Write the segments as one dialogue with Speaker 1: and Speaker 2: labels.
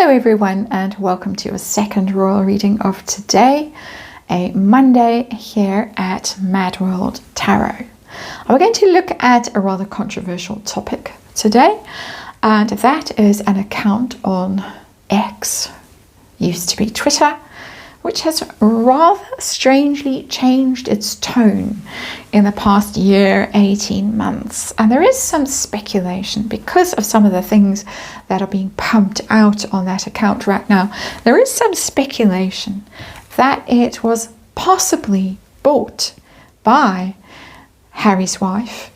Speaker 1: Hello everyone, and welcome to a second royal reading of today, a Monday here at MadWorldTarot. We're going to look at a rather controversial topic today, and that is an account on X, used to be Twitter, which has rather strangely changed its tone in the past year, 18 months. And there is some speculation because of some of the things that are being pumped out on that account right now. There is some speculation that it was possibly bought by Harry's wife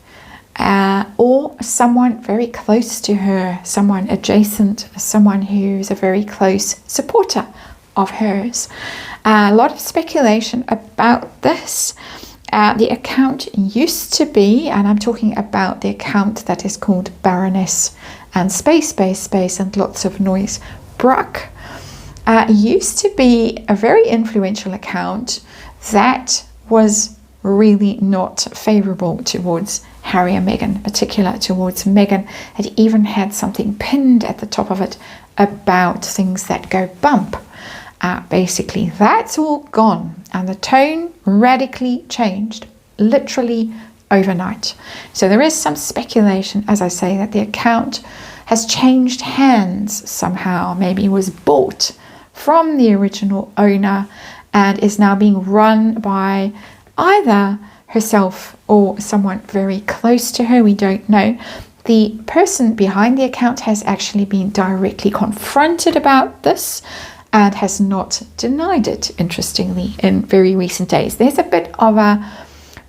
Speaker 1: or someone very close to her, someone adjacent, someone who's a very close supporter of hers. A lot of speculation about this. The account used to be, and I'm talking about the account that is called Baroness and space and lots of noise, Brùck, used to be a very influential account that was really not favorable towards Harry and Meghan, in particular towards Meghan. It even had something pinned at the top of it about things that go bump. Basically, that's all gone, and the tone radically changed, literally overnight. So there is some speculation, as I say, that the account has changed hands somehow. Maybe it was bought from the original owner and is now being run by either herself or someone very close to her. We don't know. The person behind the account has actually been directly confronted about this and has not denied it, interestingly, in very recent days. There's a bit of a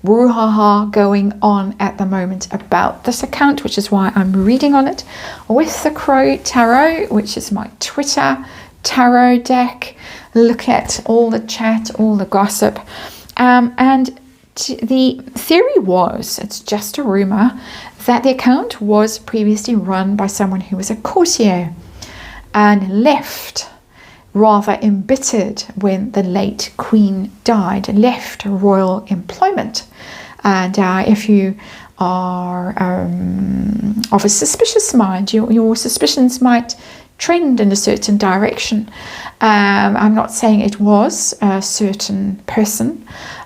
Speaker 1: brouhaha going on at the moment about this account, which is why I'm reading on it with the Crow Tarot, which is my Twitter tarot deck. Look at all the chat, all the gossip. And the theory was, it's just a rumor, that the account was previously run by someone who was a courtier and left rather embittered when the late Queen died, left royal employment. And if you are of a suspicious mind, your suspicions might trend in a certain direction. I'm not saying it was a certain person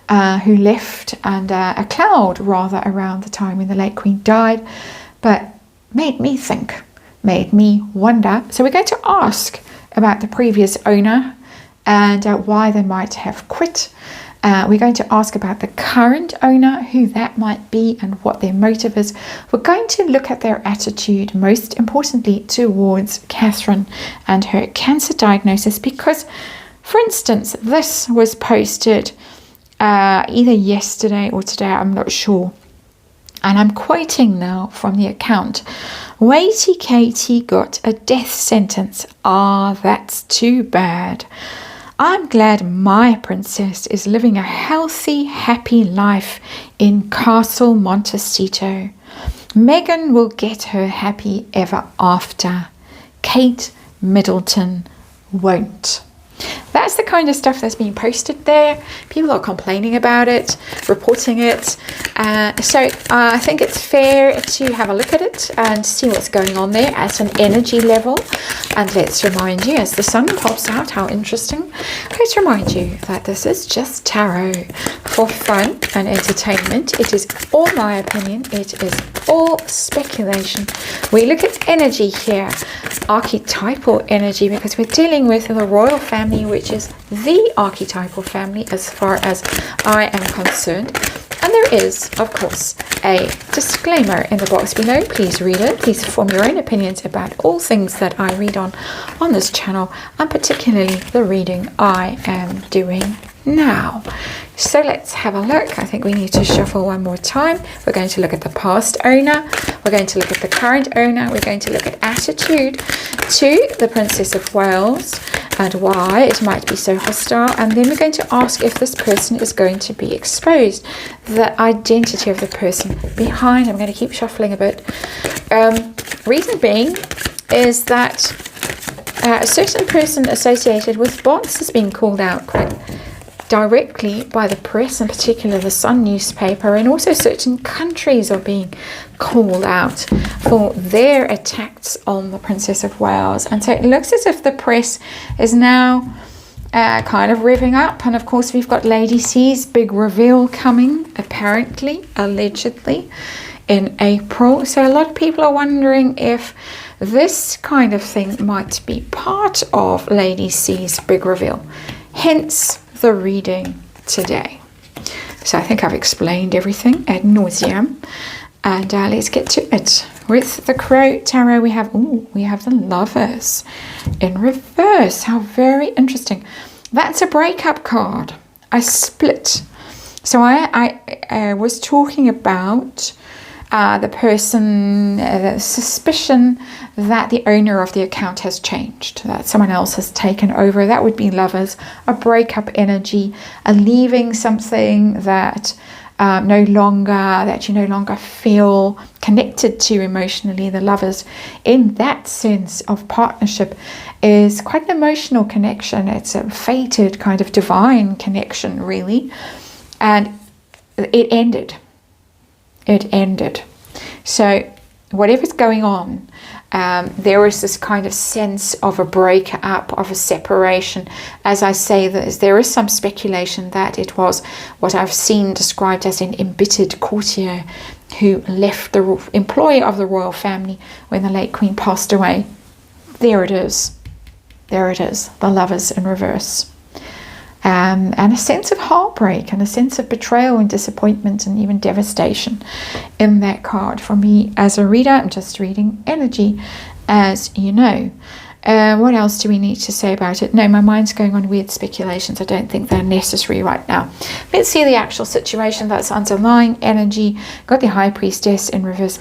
Speaker 1: who left and a cloud rather around the time when the late Queen died, but made me think, made me wonder. So we're going to ask about the previous owner and why they might have quit. We're going to ask about the current owner, who that might be and what their motive is. We're going to look at their attitude, most importantly, towards Catherine and her cancer diagnosis, because, for instance, this was posted either yesterday or today, I'm not sure. And I'm quoting now from the account. Waity Katie got a death sentence. Ah, that's too bad. I'm glad my princess is living a healthy, happy life in Castle Montecito. Meghan will get her happy ever after. Kate Middleton won't. That's the kind of stuff that's being posted there. People are complaining about it, reporting it. So I think it's fair to have a look at it and see what's going on there at an energy level. And let's remind you, as the sun pops out, how interesting. Let's remind you that this is just tarot for fun and entertainment. It is all my opinion. It is all speculation. We look at energy here, archetypal energy, because we're dealing with the royal family, which is the archetypal family as far as I am concerned. And there is, of course, a disclaimer in the box below. Please read it. Please form your own opinions about all things that I read on this channel, and particularly the reading I am doing now. So let's have a look. I think we need to shuffle one more time. We're going to look at the past owner. We're going to look at the current owner. We're going to look at attitude to the Princess of Wales and why it might be so hostile. And then we're going to ask if this person is going to be exposed, the identity of the person behind. I'm going to keep shuffling a bit. Reason being is that a certain person associated with bots is being called out quite directly by the press, in particular the Sun newspaper, and also certain countries are being called out for their attacks on the Princess of Wales. And so it looks as if the press is now kind of revving up. And of course we've got Lady C's big reveal coming, apparently, allegedly, in April. So a lot of people are wondering if this kind of thing might be part of Lady C's big reveal. Hence the reading today. So I think I've explained everything ad nauseam. And let's get to it. With the Crow Tarot, we have the Lovers in reverse. How very interesting. That's a breakup card. A split. So I was talking about the person, the suspicion that the owner of the account has changed, that someone else has taken over. That would be Lovers, a breakup energy, a leaving something that you no longer feel connected to emotionally. The Lovers, in that sense of partnership, is quite an emotional connection. It's a fated kind of divine connection, really. And it ended. So whatever's going on, there is this kind of sense of a breakup, of a separation. As I say this, there is some speculation that it was what I've seen described as an embittered courtier who left the employ of the royal family when the late Queen passed away. There it is. The Lovers in reverse. And a sense of heartbreak and a sense of betrayal and disappointment and even devastation in that card. For me as a reader, I'm just reading energy, as you know. What else do we need to say about it? No, my mind's going on weird speculations. I don't think they're necessary right now. Let's see the actual situation that's underlying energy. Got the High Priestess in reverse.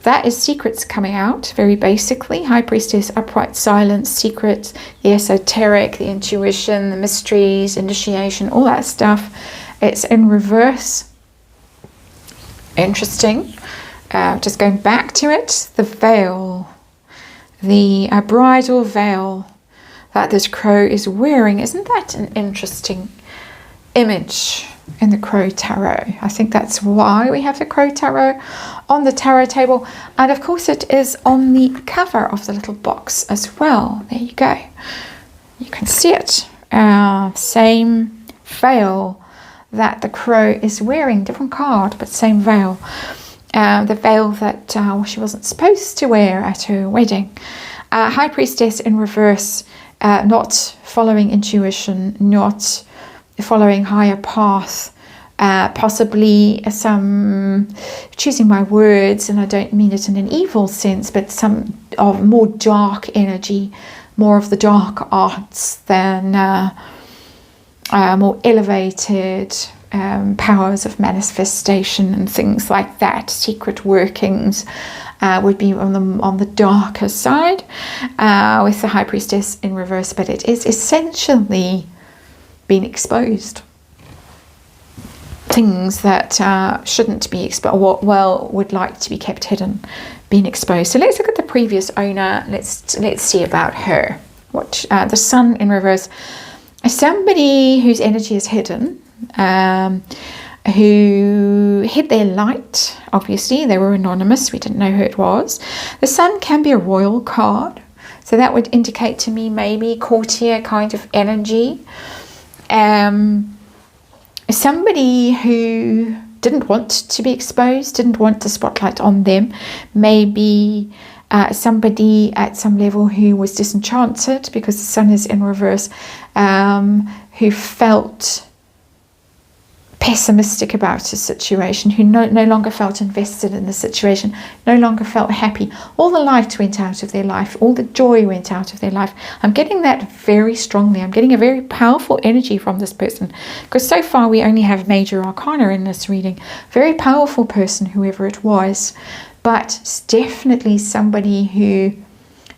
Speaker 1: That is secrets coming out, very basically. High Priestess, upright silence, secrets, the esoteric, the intuition, the mysteries, initiation, all that stuff. It's in reverse. Interesting. Just going back to it, the veil, the bridal veil that this crow is wearing. Isn't that an interesting image in the Crow Tarot? I think that's why we have the Crow Tarot on the tarot table. And of course it is on the cover of the little box as well. There you go. You can see it. Same veil that the crow is wearing. Different card, but same veil. The veil that she wasn't supposed to wear at her wedding. High Priestess in reverse, not following intuition, not following higher path, possibly some, choosing my words, and I don't mean it in an evil sense, but some of more dark energy, more of the dark arts than more elevated powers of manifestation and things like that. Secret workings would be on the darker side with the High Priestess in reverse, but it is essentially being exposed. Things that shouldn't be exposed, well, would like to be kept hidden, being exposed. So let's look at the previous owner. Let's see about her. What the Sun in reverse. Somebody whose energy is hidden, who hid their light. Obviously, they were anonymous. We didn't know who it was. The Sun can be a royal card, so that would indicate to me maybe courtier kind of energy. Somebody who didn't want to be exposed, didn't want the spotlight on them. Maybe somebody at some level who was disenchanted because the Sun is in reverse, who felt pessimistic about the situation, who no longer felt invested in the situation, no longer felt happy. All the light went out of their life, all the joy went out of their life. I'm getting that very strongly. I'm getting a very powerful energy from this person, because so far we only have major arcana in this reading. Very powerful person, whoever it was, but it's definitely somebody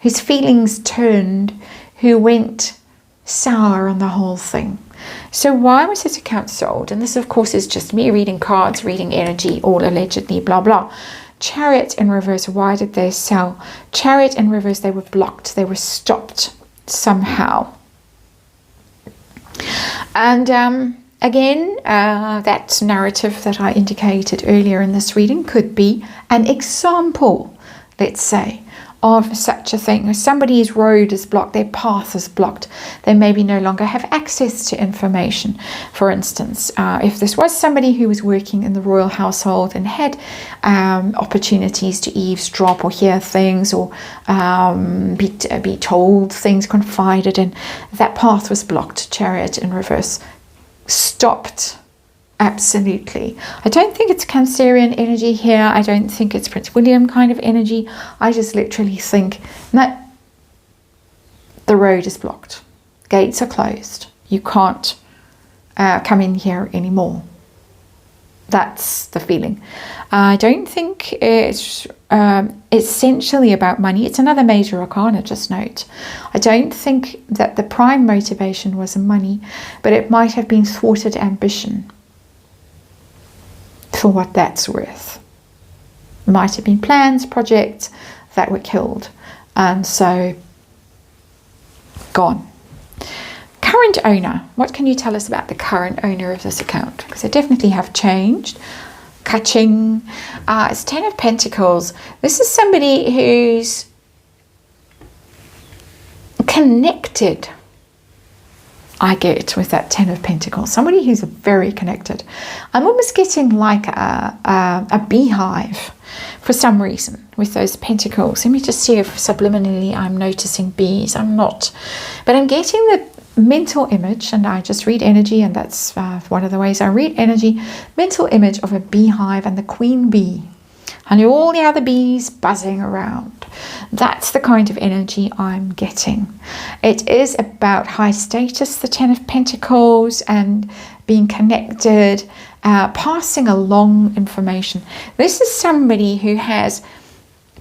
Speaker 1: whose feelings turned, who went sour on the whole thing. So why was this account sold? And this, of course, is just me reading cards, reading energy, all allegedly, blah, blah. Chariot in reverse, why did they sell? Chariot in reverse, they were blocked. They were stopped somehow. And again, that narrative that I indicated earlier in this reading could be an example, let's say, of such a thing. Somebody's road is blocked, their path is blocked. They maybe no longer have access to information. For instance, if this was somebody who was working in the royal household and had opportunities to eavesdrop or hear things or be told things, confided in, that path was blocked. Chariot in reverse. Stopped. Absolutely. I don't think it's Cancerian energy here. I don't think it's Prince William kind of energy. I just literally think that the road is blocked. Gates are closed. You can't come in here anymore. That's the feeling. I don't think it's essentially about money. It's another major arcana, just note. I don't think that the prime motivation was money, but it might have been thwarted ambition. For what that's worth. Might have been plans, projects that were killed, and so gone. Current owner. What can you tell us about the current owner of this account? Because they definitely have changed. Kaching. It's 10 of Pentacles. This is somebody who's connected, I get, with that 10 of Pentacles. Somebody who's very connected. I'm almost getting like a beehive for some reason with those pentacles. Let me just see if subliminally I'm noticing bees. I'm not. But I'm getting the mental image, and I just read energy, and that's one of the ways I read energy. Mental image of a beehive and the queen bee. And all the other bees buzzing around. That's the kind of energy I'm getting. It is about high status, the 10 of Pentacles, and being connected, passing along information. This is somebody who has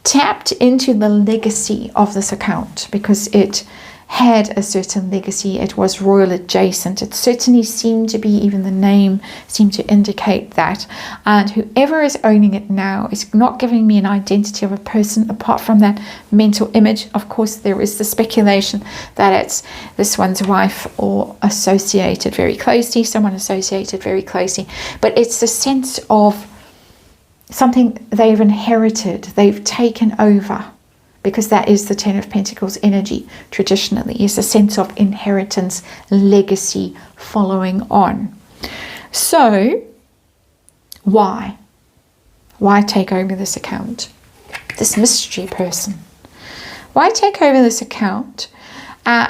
Speaker 1: tapped into the legacy of this account because it had a certain legacy. It was royal adjacent. It certainly seemed to be, even the name seemed to indicate that. And whoever is owning it now is not giving me an identity of a person apart from that mental image. Of course, there is the speculation that it's this one's wife or associated very closely, someone associated very closely. But it's a sense of something they've inherited, they've taken over. Because that is the 10 of Pentacles energy traditionally, is a sense of inheritance, legacy, following on. So, why? Why take over this account? This mystery person. Why take over this account?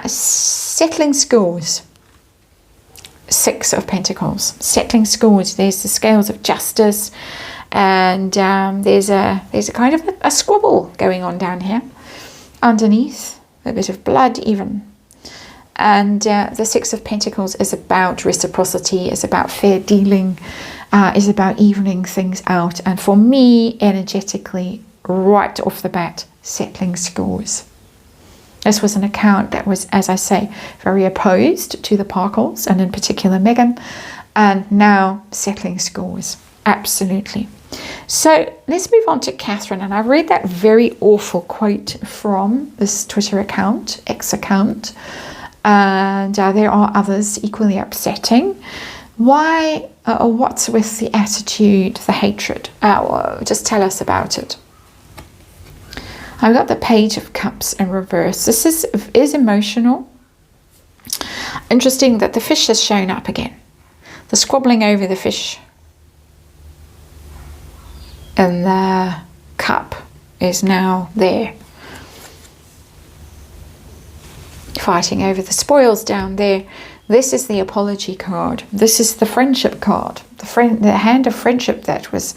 Speaker 1: Settling scores. 6 of Pentacles. Settling scores. There's the scales of justice. And there's a kind of a squabble going on down here underneath, a bit of blood even. And the 6 of Pentacles is about reciprocity, is about fair dealing, is about evening things out. And for me, energetically, right off the bat, settling scores. This was an account that was, as I say, very opposed to the Parkles, and in particular Meghan, and now settling scores. Absolutely. So let's move on to Catherine. And I read that very awful quote from this Twitter account, X account. And there are others equally upsetting. Why, or what's with the attitude, the hatred? Just tell us about it. I've got the Page of Cups in reverse. This is emotional. Interesting that the fish has shown up again. The squabbling over the fish. And the cup is now there. Fighting over the spoils down there. This is the apology card. This is the friendship card. The hand of friendship that was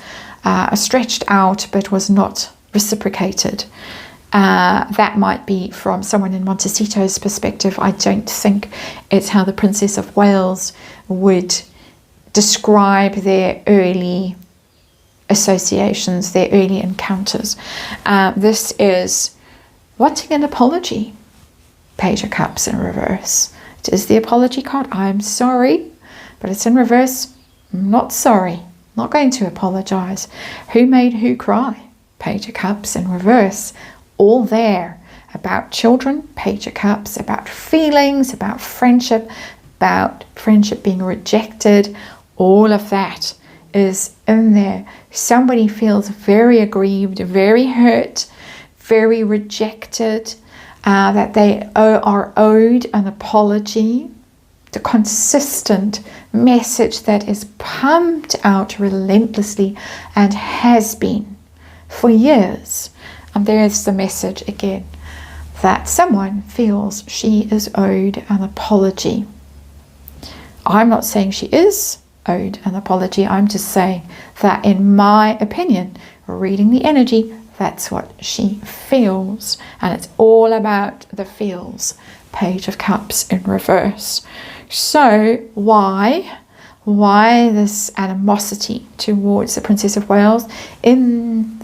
Speaker 1: stretched out but was not reciprocated. That might be from someone in Montecito's perspective. I don't think it's how the Princess of Wales would describe their early associations, their early encounters. This is wanting an apology. Page of Cups in reverse. It is the apology card. I'm sorry, but it's in reverse. I'm not sorry. Not going to apologize. Who made who cry? Page of Cups in reverse. All there. About children. Page of Cups. About feelings. About friendship. about friendship being rejected. All of that is in there. Somebody feels very aggrieved, very hurt, very rejected, that they are owed an apology. The consistent message that is pumped out relentlessly and has been for years. And there's the message again, that someone feels she is owed an apology. I'm not saying she is owed an apology. I'm just saying that, in my opinion, reading the energy, that's what she feels. And it's all about the feels. Page of Cups in reverse. So why this animosity towards the Princess of Wales in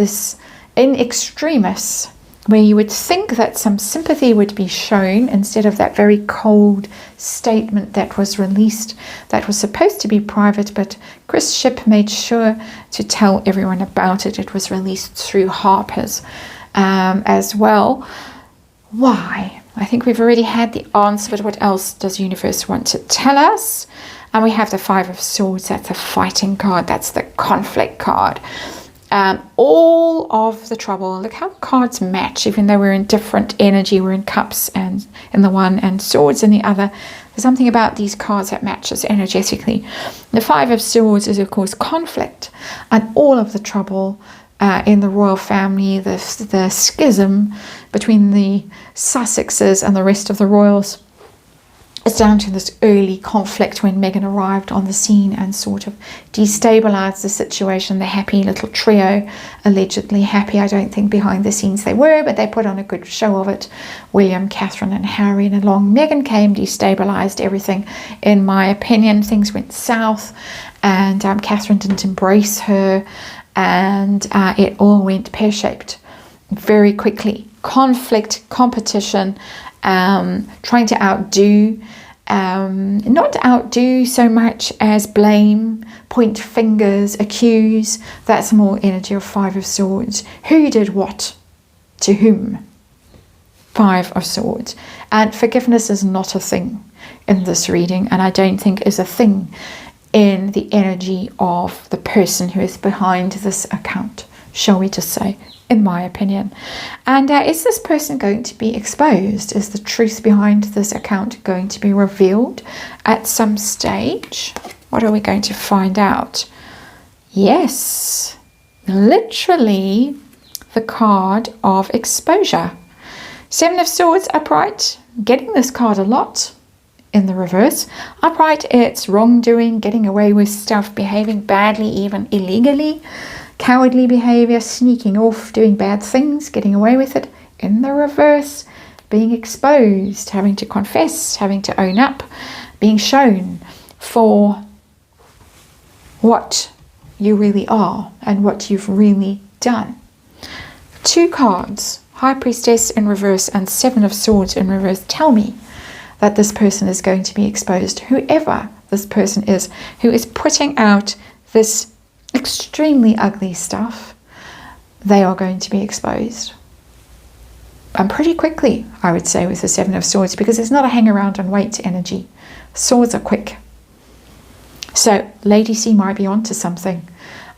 Speaker 1: extremis, where you would think that some sympathy would be shown instead of that very cold statement that was released, that was supposed to be private, but Chris Shipp made sure to tell everyone about it. It was released through Harper's as well. Why? I think we've already had the answer, but what else does universe want to tell us? And we have the Five of Swords. That's a fighting card. That's the conflict card. All of the trouble. Look how the cards match, even though we're in different energy. We're in Cups and in the one and Swords in the other. There's something about these cards that matches energetically. The Five of Swords is, of course, conflict and all of the trouble in the royal family, the schism between the Sussexes and the rest of the royals. It's down to this early conflict when Meghan arrived on the scene and sort of destabilized the situation. The happy little trio, allegedly happy. I don't think behind the scenes they were, but they put on a good show of it. William, Catherine and Harry, and along Meghan came, destabilized everything. In my opinion, things went south and Catherine didn't embrace her, and it all went pear-shaped very quickly. Conflict, competition, trying to outdo, not outdo so much as blame, point fingers, accuse. That's more energy of Five of Swords. Who did what to whom? Five of Swords. And forgiveness is not a thing in this reading, and I don't think is a thing in the energy of the person who is behind this account, shall we just say, in my opinion. And is this person going to be exposed? Is the truth behind this account going to be revealed at some stage? What are we going to find out? Yes, literally the card of exposure. Seven of Swords upright, getting this card a lot. In the reverse, upright, it's wrongdoing, getting away with stuff, behaving badly, even illegally. Cowardly behavior, sneaking off, doing bad things, getting away with it. In the reverse, being exposed, having to confess, having to own up, being shown for what you really are and what you've really done. Two cards, High Priestess in reverse and Seven of Swords in reverse, tell me that this person is going to be exposed. Whoever this person is who is putting out this extremely ugly stuff, they are going to be exposed. And pretty quickly, I would say, with the Seven of Swords, because it's not a hang around and wait energy. Swords are quick. So Lady C might be onto something.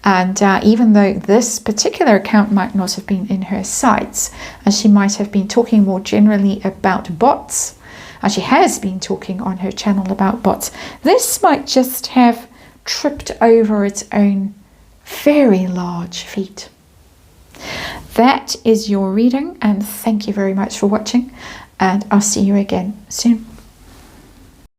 Speaker 1: And even though this particular account might not have been in her sights, and she might have been talking more generally about bots, and she has been talking on her channel about bots, this might just have tripped over its own very large feet. That is your reading, and thank you very much for watching, and I'll see you again soon.